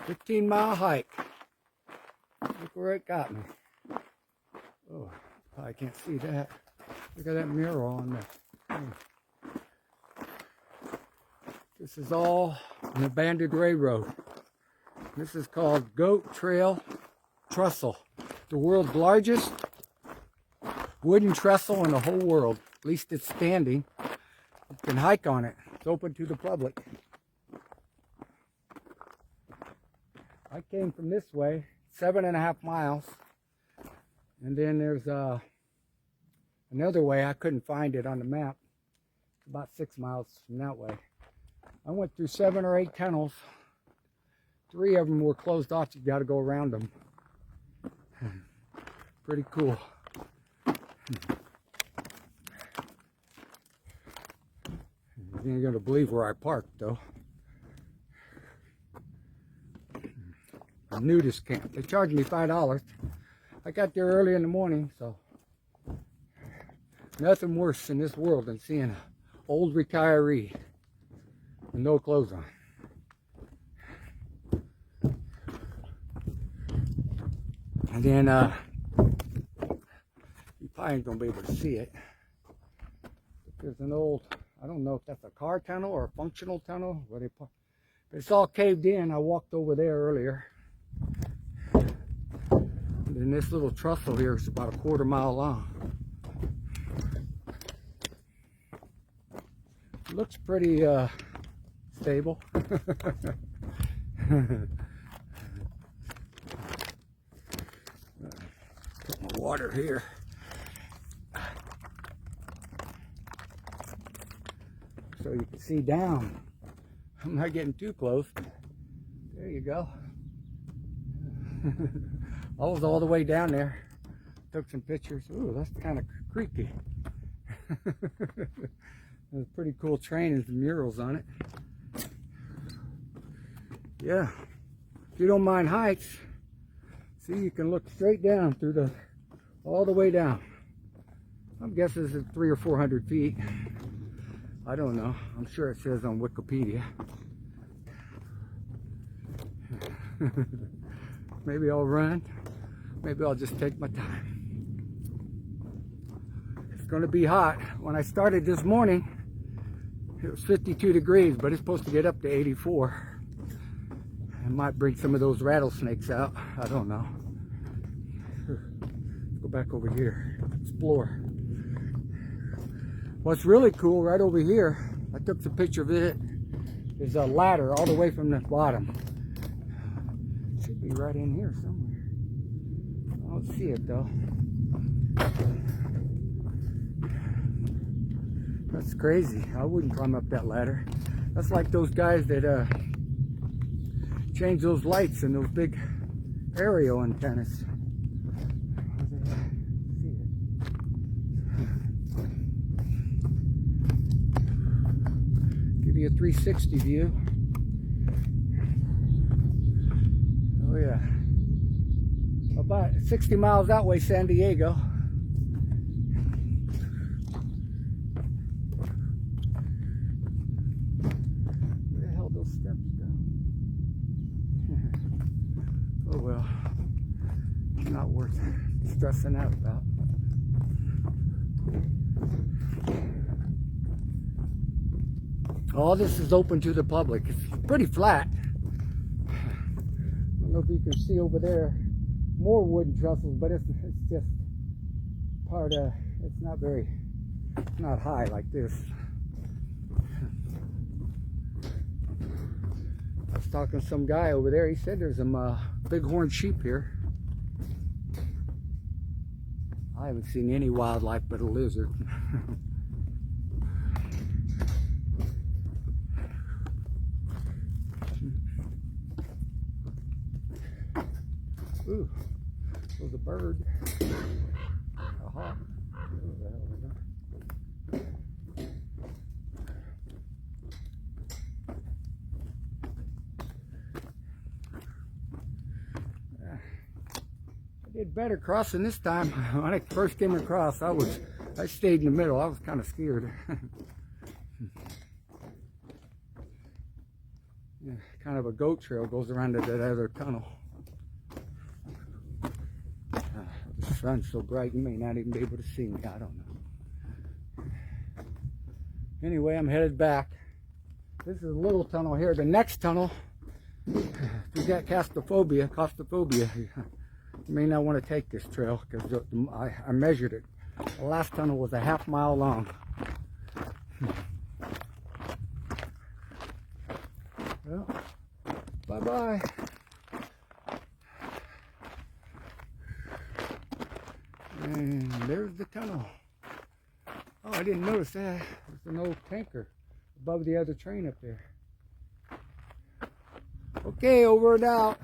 15-mile hike. Look where it got me. Oh, I can't see that. Look at that mural on there. This is all an abandoned railroad. This is called Goat Trail Trestle. The world's largest wooden trestle in the whole world. At least it's standing. You can hike on it. It's open to the public. I came from this way, 7.5 miles. And then there's another way. I couldn't find it on the map. It's about 6 miles from that way. I went through 7 or 8 tunnels. 3 of them were closed off. You got to go around them. Pretty cool. You ain't gonna believe where I parked though. A nudist camp. They charged me $5. I got there early in the morning, so nothing worse in this world than seeing an old retiree with no clothes on. And then you probably ain't gonna be able to see it. There's an old, I don't know if that's a car tunnel or a functional tunnel, but it's all caved in. I walked over there earlier. And then this little trestle here is about a 1/4 mile long. It looks pretty stable. Put my water here. So you can see down. I'm not getting too close. There you go. I was all the way down there. Took some pictures. Ooh, that's kind of creepy. There's pretty cool train and some murals on it. Yeah. If you don't mind heights, see, you can look straight down through all the way down. I'm guessing this is 300 or 400 feet. I don't know. I'm sure it says on Wikipedia. Maybe I'll run. Maybe I'll just take my time. It's going to be hot. When I started this morning, it was 52 degrees, but it's supposed to get up to 84. I might bring some of those rattlesnakes out. I don't know. Let's go back over here. Explore. What's really cool right over here, I took the picture of it, is a ladder all the way from the bottom. Should be right in here somewhere. I don't see it though. That's crazy. I wouldn't climb up that ladder. That's like those guys that change those lights and those big aerial antennas. Give you a 360 view. Oh yeah. About 60 miles that way, San Diego. Where the hell those steps go? Oh well. It's not worth stressing out about. All this is open to the public. It's pretty flat. I don't know if you can see over there more wooden trestles, but it's just part of, it's not high like this. I was talking to some guy over there. He said there's some bighorn sheep here. I haven't seen any wildlife but a lizard. Ooh, there's a bird. A hawk. What the hell is that? I did better crossing this time. When I first came across, I stayed in the middle. I was kind of scared. Yeah, kind of a goat trail goes around to that other tunnel. The sun's so bright you may not even be able to see me. I don't know. Anyway, I'm headed back. This is a little tunnel here. The next tunnel, if you got claustrophobia, you may not want to take this trail because I measured it. The last tunnel was a half-mile long. Well, bye-bye. And there's the tunnel. Oh, I didn't notice that. There's an old tanker above the other train up there. Okay, over and out.